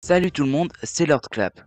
Salut tout le monde, c'est Lord Clap.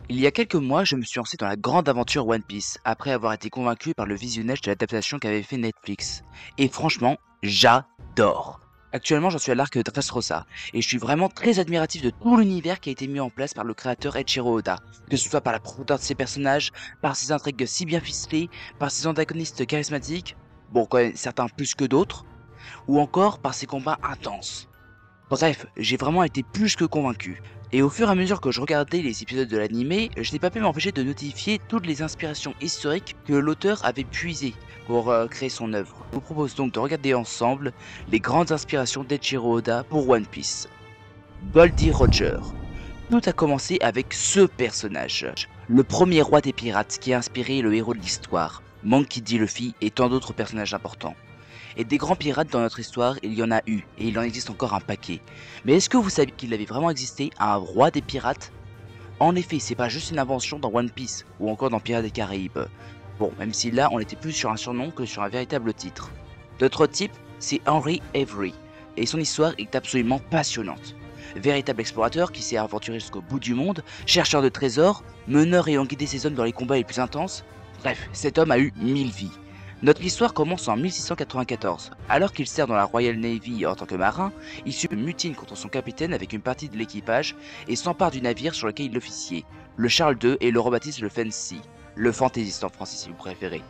Il y a quelques mois, je me suis lancé dans la grande aventure One Piece, après avoir été convaincu par le visionnage de l'adaptation qu'avait fait Netflix. Et franchement, j'adore. Actuellement, j'en suis à l'arc Dressrosa, et je suis vraiment très admiratif de tout l'univers qui a été mis en place par le créateur Eiichiro Oda, que ce soit par la profondeur de ses personnages, par ses intrigues si bien ficelées, par ses antagonistes charismatiques, bon quand même certains plus que d'autres, ou encore par ses combats intenses. Bref, j'ai vraiment été plus que convaincu. Et au fur et à mesure que je regardais les épisodes de l'animé, je n'ai pas pu m'empêcher de notifier toutes les inspirations historiques que l'auteur avait puisées pour créer son œuvre. Je vous propose donc de regarder ensemble les grandes inspirations d'Eiichiro Oda pour One Piece. Goldie Roger. Tout a commencé avec ce personnage, le premier roi des pirates qui a inspiré le héros de l'histoire, Monkey D. Luffy et tant d'autres personnages importants. Et des grands pirates dans notre histoire, il y en a eu, et il en existe encore un paquet. Mais est-ce que vous savez qu'il avait vraiment existé un roi des pirates? En effet, c'est pas juste une invention dans One Piece, ou encore dans Pirates des Caraïbes. Bon, même si là, on était plus sur un surnom que sur un véritable titre. L'autre type, c'est Henry Avery, et son histoire est absolument passionnante. Véritable explorateur qui s'est aventuré jusqu'au bout du monde, chercheur de trésors, meneur ayant guidé ses hommes dans les combats les plus intenses. Bref, cet homme a eu 1000 vies. Notre histoire commence en 1694. Alors qu'il sert dans la Royal Navy en tant que marin, il subit une mutine contre son capitaine avec une partie de l'équipage et s'empare du navire sur lequel il officiait, le Charles II, et le rebaptise le Fancy, le fantaisiste en français si vous préférez.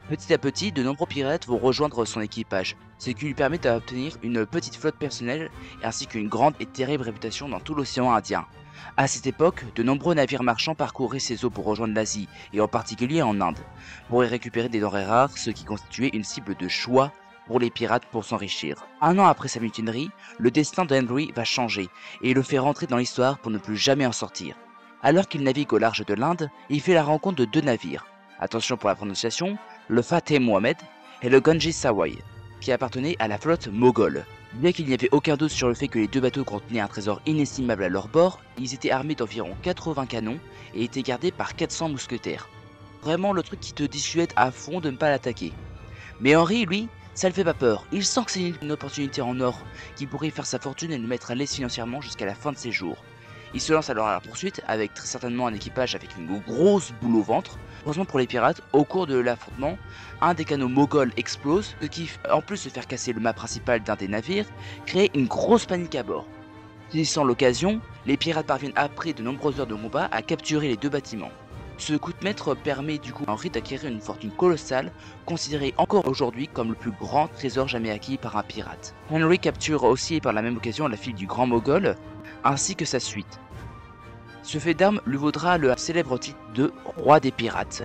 Petit à petit, de nombreux pirates vont rejoindre son équipage, ce qui lui permet d'obtenir une petite flotte personnelle ainsi qu'une grande et terrible réputation dans tout l'océan Indien. À cette époque, de nombreux navires marchands parcouraient ces eaux pour rejoindre l'Asie, et en particulier en Inde, pour y récupérer des denrées rares, ce qui constituait une cible de choix pour les pirates pour s'enrichir. Un an après sa mutinerie, le destin de Henry va changer, et il le fait rentrer dans l'histoire pour ne plus jamais en sortir. Alors qu'il navigue au large de l'Inde, il fait la rencontre de deux navires. Attention pour la prononciation, le Fateh Mohammed et le Ganges Sawai, qui appartenaient à la flotte moghole. Bien qu'il n'y avait aucun doute sur le fait que les deux bateaux contenaient un trésor inestimable à leur bord, ils étaient armés d'environ 80 canons et étaient gardés par 400 mousquetaires. Vraiment le truc qui te dissuade à fond de ne pas l'attaquer. Mais Henry, lui, ça le fait pas peur. Il sent que c'est une opportunité en or qui pourrait faire sa fortune et le mettre à l'aise financièrement jusqu'à la fin de ses jours. Il se lance alors à la poursuite avec très certainement un équipage avec une grosse boule au ventre. Heureusement pour les pirates, au cours de l'affrontement, un des canaux moghols explose, ce qui, en plus de faire casser le mât principal d'un des navires, crée une grosse panique à bord. Saisissant l'occasion, les pirates parviennent après de nombreuses heures de combat à capturer les deux bâtiments. Ce coup de maître permet du coup à Henry d'acquérir une fortune colossale, considérée encore aujourd'hui comme le plus grand trésor jamais acquis par un pirate. Henry capture aussi par la même occasion la fille du grand moghol, ainsi que sa suite. Ce fait d'armes lui vaudra le célèbre titre de roi des pirates.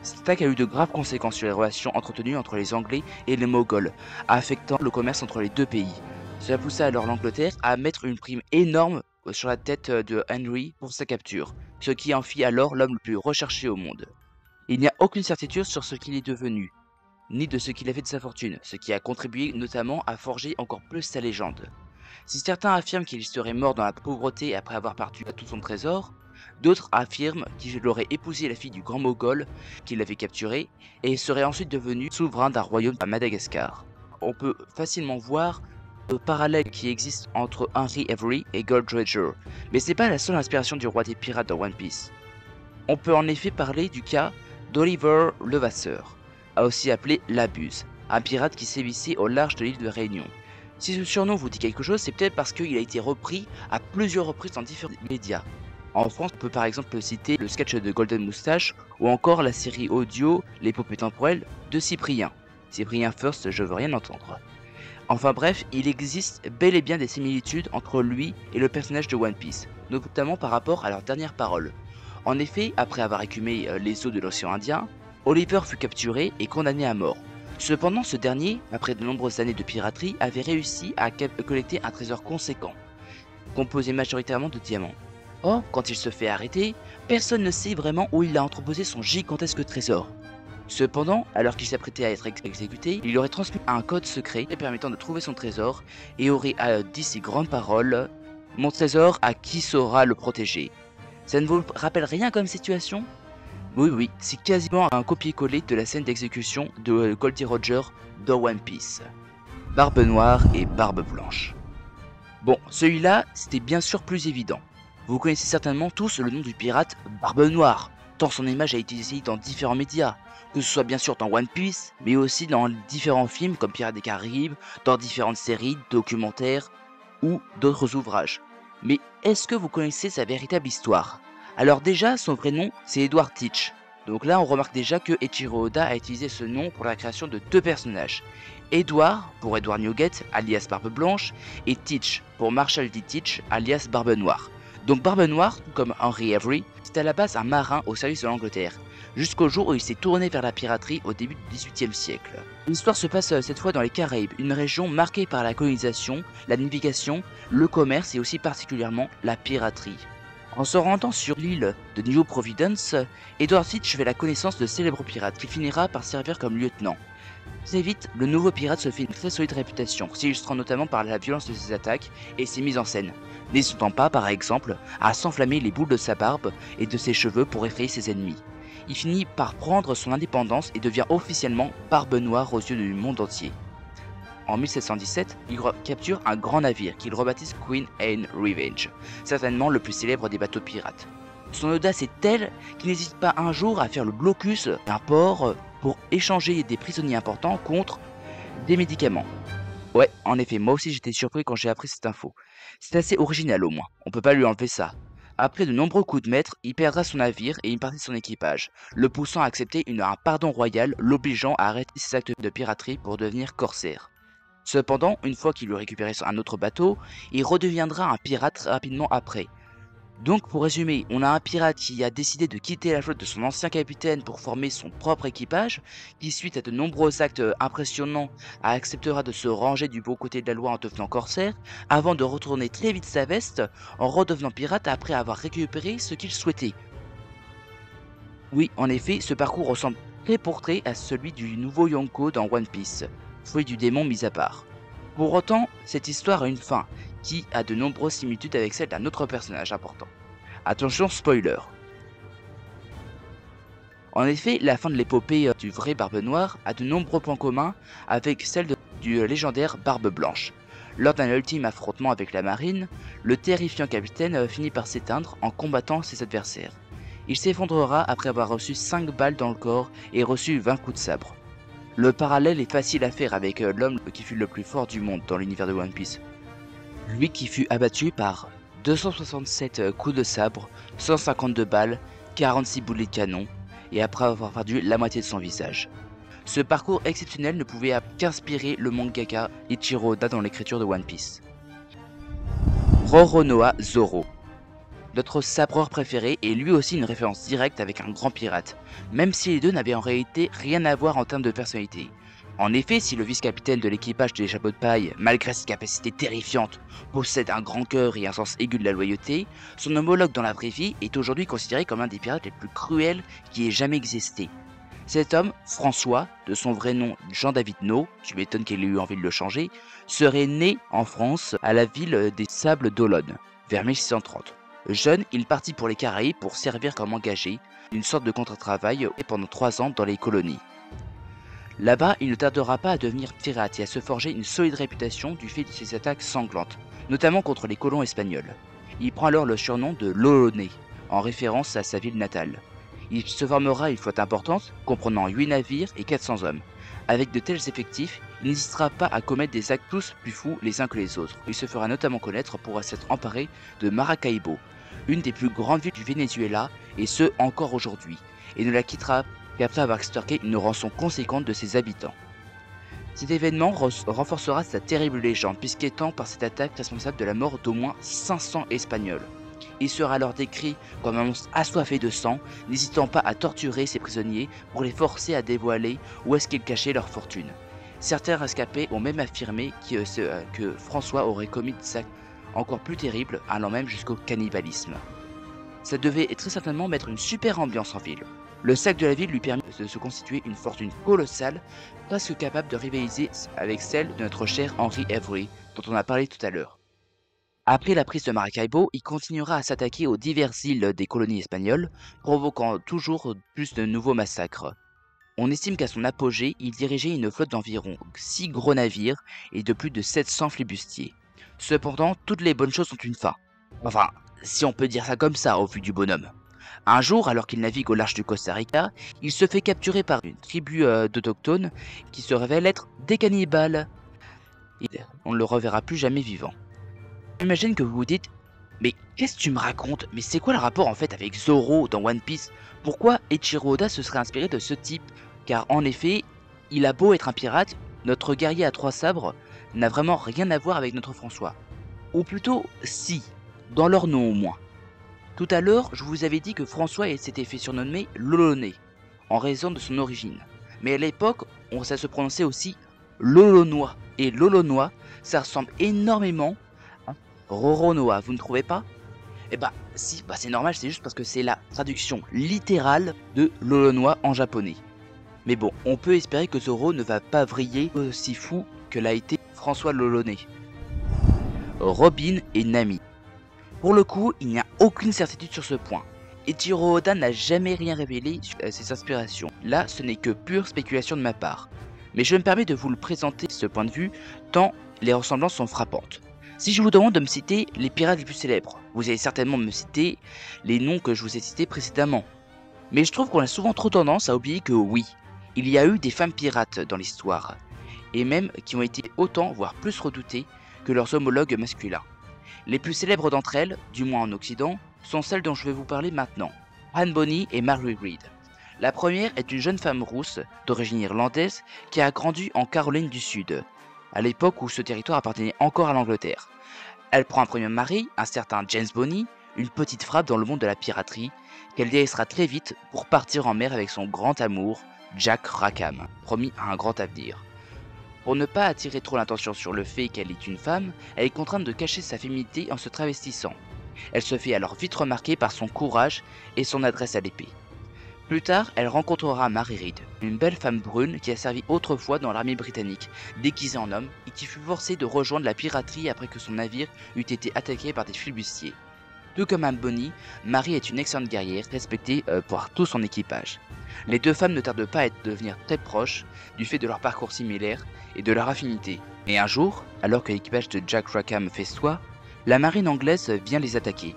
Cette attaque a eu de graves conséquences sur les relations entretenues entre les Anglais et les Moghols, affectant le commerce entre les deux pays. Cela poussa alors l'Angleterre à mettre une prime énorme sur la tête de Henry pour sa capture, ce qui en fit alors l'homme le plus recherché au monde. Il n'y a aucune certitude sur ce qu'il est devenu, ni de ce qu'il a fait de sa fortune, ce qui a contribué notamment à forger encore plus sa légende. Si certains affirment qu'il serait mort dans la pauvreté après avoir perdu tout son trésor, d'autres affirment qu'il aurait épousé la fille du grand Moghol qui l'avait capturé et serait ensuite devenu souverain d'un royaume à Madagascar. On peut facilement voir le parallèle qui existe entre Henry Avery et Gold Roger, mais ce n'est pas la seule inspiration du roi des pirates dans One Piece. On peut en effet parler du cas d'Oliver Levasseur, aussi appelé Labuse, un pirate qui sévissait au large de l'île de Réunion. Si ce surnom vous dit quelque chose, c'est peut-être parce qu'il a été repris à plusieurs reprises dans différents médias. En France, on peut par exemple citer le sketch de Golden Moustache ou encore la série audio L'épopée temporelle de Cyprien. Cyprien First, je veux rien entendre. Enfin bref, il existe bel et bien des similitudes entre lui et le personnage de One Piece, notamment par rapport à leurs dernières paroles. En effet, après avoir écumé les eaux de l'océan Indien, Oliver fut capturé et condamné à mort. Cependant, ce dernier, après de nombreuses années de piraterie, avait réussi à collecter un trésor conséquent, composé majoritairement de diamants. Or, quand il se fait arrêter, personne ne sait vraiment où il a entreposé son gigantesque trésor. Cependant, alors qu'il s'apprêtait à être exécuté, il aurait transmis un code secret permettant de trouver son trésor et aurait dit ces grandes paroles « Mon trésor, à qui saura le protéger ?» Ça ne vous rappelle rien comme situation? Oui, c'est quasiment un copier-coller de la scène d'exécution de Goldie Roger dans One Piece. Barbe noire et barbe blanche. Bon, celui-là, c'était bien sûr plus évident. Vous connaissez certainement tous le nom du pirate Barbe Noire, tant son image a été utilisée dans différents médias, que ce soit bien sûr dans One Piece, mais aussi dans différents films comme Pirates des Caraïbes, dans différentes séries, documentaires ou d'autres ouvrages. Mais est-ce que vous connaissez sa véritable histoire? Alors déjà, son vrai nom, c'est Edward Teach. Donc là, on remarque déjà que Eiichiro Oda a utilisé ce nom pour la création de deux personnages. Edward pour Edward Newgate, alias Barbe Blanche, et Teach pour Marshall D. Teach, alias Barbe Noire. Donc Barbe Noire, tout comme Henry Avery, c'est à la base un marin au service de l'Angleterre, jusqu'au jour où il s'est tourné vers la piraterie au début du XVIIIe siècle. L'histoire se passe cette fois dans les Caraïbes, une région marquée par la colonisation, la navigation, le commerce et aussi particulièrement la piraterie. En se rendant sur l'île de New Providence, Edward Teach fait la connaissance de célèbres pirates qui finira par servir comme lieutenant. Très vite, le nouveau pirate se fait une très solide réputation, s'illustrant notamment par la violence de ses attaques et ses mises en scène, n'hésitant pas par exemple à s'enflammer les boules de sa barbe et de ses cheveux pour effrayer ses ennemis. Il finit par prendre son indépendance et devient officiellement Barbe Noire aux yeux du monde entier. En 1717, il capture un grand navire qu'il rebaptise Queen Anne Revenge, certainement le plus célèbre des bateaux pirates. Son audace est telle qu'il n'hésite pas un jour à faire le blocus d'un port pour échanger des prisonniers importants contre des médicaments. Ouais, en effet, moi aussi j'étais surpris quand j'ai appris cette info. C'est assez original au moins, on peut pas lui enlever ça. Après de nombreux coups de maître, il perdra son navire et une partie de son équipage, le poussant à accepter un pardon royal l'obligeant à arrêter ses actes de piraterie pour devenir corsaire. Cependant, une fois qu'il eut récupéré un autre bateau, il redeviendra un pirate rapidement après. Donc pour résumer, on a un pirate qui a décidé de quitter la flotte de son ancien capitaine pour former son propre équipage, qui suite à de nombreux actes impressionnants acceptera de se ranger du bon côté de la loi en devenant corsaire, avant de retourner très vite sa veste en redevenant pirate après avoir récupéré ce qu'il souhaitait. Oui, en effet, ce parcours ressemble très pour trait à celui du nouveau Yonko dans One Piece, fruit du démon mis à part. Pour autant, cette histoire a une fin, qui a de nombreuses similitudes avec celle d'un autre personnage important. Attention spoiler. En effet, la fin de l'épopée du vrai Barbe Noire a de nombreux points communs avec celle du légendaire Barbe Blanche. Lors d'un ultime affrontement avec la marine, le terrifiant capitaine finit par s'éteindre en combattant ses adversaires. Il s'effondrera après avoir reçu 5 balles dans le corps et reçu 20 coups de sabre. Le parallèle est facile à faire avec l'homme qui fut le plus fort du monde dans l'univers de One Piece. Lui qui fut abattu par 267 coups de sabre, 152 balles, 46 boulets de canon, et après avoir perdu la moitié de son visage. Ce parcours exceptionnel ne pouvait qu'inspirer le mangaka Eiichiro Oda dans l'écriture de One Piece. Roronoa Zoro. Notre sabreur préféré est lui aussi une référence directe avec un grand pirate, même si les deux n'avaient en réalité rien à voir en termes de personnalité. En effet, si le vice-capitaine de l'équipage des chapeaux de paille, malgré ses capacités terrifiantes, possède un grand cœur et un sens aigu de la loyauté, son homologue dans la vraie vie est aujourd'hui considéré comme l'un des pirates les plus cruels qui ait jamais existé. Cet homme, François, de son vrai nom Jean-David No, je m'étonne qu'il ait eu envie de le changer, serait né en France à la ville des Sables d'Olonne, vers 1630. Jeune, il partit pour les Caraïbes pour servir comme engagé, une sorte de contre-travail pendant 3 ans dans les colonies. Là-bas, il ne tardera pas à devenir pirate et à se forger une solide réputation du fait de ses attaques sanglantes, notamment contre les colons espagnols. Il prend alors le surnom de l'Olonais, en référence à sa ville natale. Il se formera une flotte importante, comprenant 8 navires et 400 hommes. Avec de tels effectifs, il n'hésitera pas à commettre des actes tous plus fous les uns que les autres. Il se fera notamment connaître pour s'être emparé de Maracaibo, une des plus grandes villes du Venezuela, et ce encore aujourd'hui, et ne la quittera qu'après avoir extorqué une rançon conséquente de ses habitants. Cet événement renforcera sa terrible légende, puisqu'étant par cette attaque responsable de la mort d'au moins 500 Espagnols. Il sera alors décrit comme un monstre assoiffé de sang, n'hésitant pas à torturer ses prisonniers pour les forcer à dévoiler où est-ce qu'ils cachaient leur fortune. Certains rescapés ont même affirmé que François aurait commis des actes encore plus terribles, allant même jusqu'au cannibalisme. Ça devait très certainement mettre une super ambiance en ville. Le sac de la ville lui permet de se constituer une fortune colossale, presque capable de rivaliser avec celle de notre cher Henry Avery, dont on a parlé tout à l'heure. Après la prise de Maracaibo, il continuera à s'attaquer aux diverses îles des colonies espagnoles, provoquant toujours plus de nouveaux massacres. On estime qu'à son apogée, il dirigeait une flotte d'environ 6 gros navires et de plus de 700 flibustiers. Cependant, toutes les bonnes choses ont une fin. Enfin, si on peut dire ça comme ça au vu du bonhomme. Un jour, alors qu'il navigue au large du Costa Rica, il se fait capturer par une tribu d'autochtones qui se révèle être des cannibales. On ne le reverra plus jamais vivant. J'imagine que vous vous dites, mais qu'est-ce que tu me racontes? Mais c'est quoi le rapport en fait avec Zoro dans One Piece? Pourquoi Eiichiro Oda se serait inspiré de ce type? Car en effet, il a beau être un pirate, notre guerrier à trois sabres n'a vraiment rien à voir avec notre François. Ou plutôt, si, dans leur nom au moins. Tout à l'heure, je vous avais dit que François s'était fait surnommer Loloné, en raison de son origine. Mais à l'époque, ça se prononçait aussi Lolonois. Et Lolonois, ça ressemble énormément à Roronoa, vous ne trouvez pas? Eh bah si, c'est normal, c'est juste parce que c'est la traduction littérale de Lolonois en japonais. Mais bon, on peut espérer que Zoro ne va pas vriller aussi fou que l'a été François Loloné. Robin et Nami. Pour le coup, il n'y a aucune certitude sur ce point. Eiichiro Oda n'a jamais rien révélé sur ses inspirations. Là, ce n'est que pure spéculation de ma part. Mais je me permets de vous le présenter de ce point de vue, tant les ressemblances sont frappantes. Si je vous demande de me citer les pirates les plus célèbres, vous allez certainement me citer les noms que je vous ai cités précédemment. Mais je trouve qu'on a souvent trop tendance à oublier que oui, il y a eu des femmes pirates dans l'histoire, et même qui ont été autant, voire plus redoutées que leurs homologues masculins. Les plus célèbres d'entre elles, du moins en Occident, sont celles dont je vais vous parler maintenant, Anne Bonny et Mary Read. La première est une jeune femme rousse, d'origine irlandaise, qui a grandi en Caroline du Sud, à l'époque où ce territoire appartenait encore à l'Angleterre. Elle prend un premier mari, un certain James Bonny, une petite frappe dans le monde de la piraterie, qu'elle délaissera très vite pour partir en mer avec son grand amour, Jack Rackham, promis à un grand avenir. Pour ne pas attirer trop l'attention sur le fait qu'elle est une femme, elle est contrainte de cacher sa féminité en se travestissant. Elle se fait alors vite remarquer par son courage et son adresse à l'épée. Plus tard, elle rencontrera Mary Read, une belle femme brune qui a servi autrefois dans l'armée britannique, déguisée en homme, et qui fut forcée de rejoindre la piraterie après que son navire eut été attaqué par des flibustiers. Tout comme Anne Bonny, Mary est une excellente guerrière, respectée par tout son équipage. Les deux femmes ne tardent pas à devenir très proches, du fait de leur parcours similaire et de leur affinité. Mais un jour, alors que l'équipage de Jack Rackham festoie, la marine anglaise vient les attaquer.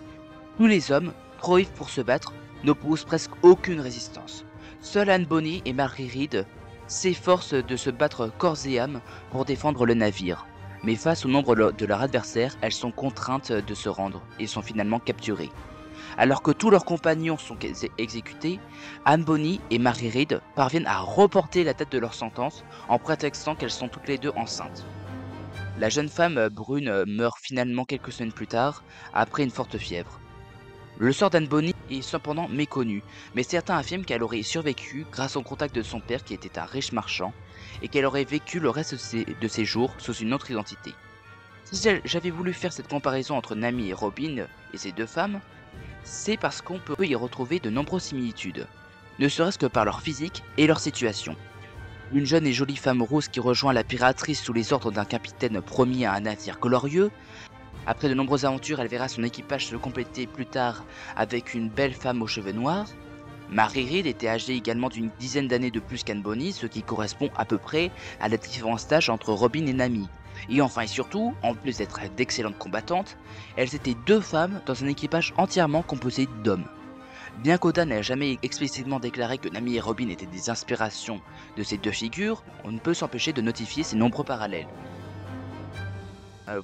Tous les hommes, trop ivres pour se battre, n'opposent presque aucune résistance. Seule Anne Bonny et Mary Read s'efforcent de se battre corps et âme pour défendre le navire. Mais face au nombre de leurs adversaires, elles sont contraintes de se rendre et sont finalement capturées. Alors que tous leurs compagnons sont exécutés, Anne Bonny et Mary Read parviennent à reporter la date de leur sentence en prétextant qu'elles sont toutes les deux enceintes. La jeune femme brune meurt finalement quelques semaines plus tard, après une forte fièvre. Le sort d'Anne Bonny est cependant méconnu, mais certains affirment qu'elle aurait survécu grâce au contact de son père qui était un riche marchand, et qu'elle aurait vécu le reste de ses jours sous une autre identité. Si j'avais voulu faire cette comparaison entre Nami et Robin et ces deux femmes, c'est parce qu'on peut y retrouver de nombreuses similitudes, ne serait-ce que par leur physique et leur situation. Une jeune et jolie femme rousse qui rejoint la piraterie sous les ordres d'un capitaine promis à un navire glorieux. Après de nombreuses aventures, elle verra son équipage se compléter plus tard avec une belle femme aux cheveux noirs. Mary Read était âgée également d'une dizaine d'années de plus qu'Anne Bonny, ce qui correspond à peu près à la différence d'âge entre Robin et Nami. Et enfin et surtout, en plus d'être d'excellentes combattantes, elles étaient deux femmes dans un équipage entièrement composé d'hommes. Bien qu'Oda n'ait jamais explicitement déclaré que Nami et Robin étaient des inspirations de ces deux figures, on ne peut s'empêcher de notifier ces nombreux parallèles.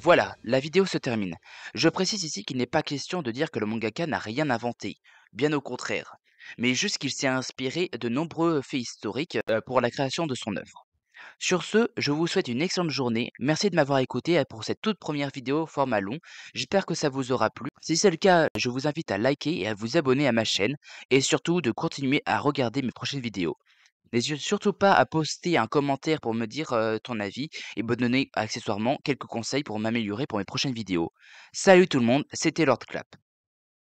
Voilà, la vidéo se termine. Je précise ici qu'il n'est pas question de dire que le mangaka n'a rien inventé, bien au contraire, mais juste qu'il s'est inspiré de nombreux faits historiques pour la création de son œuvre. Sur ce, je vous souhaite une excellente journée, merci de m'avoir écouté pour cette toute première vidéo format long, j'espère que ça vous aura plu. Si c'est le cas, je vous invite à liker et à vous abonner à ma chaîne, et surtout de continuer à regarder mes prochaines vidéos. N'hésite surtout pas à poster un commentaire pour me dire ton avis et me donner accessoirement quelques conseils pour m'améliorer pour mes prochaines vidéos. Salut tout le monde, c'était Lord Clap.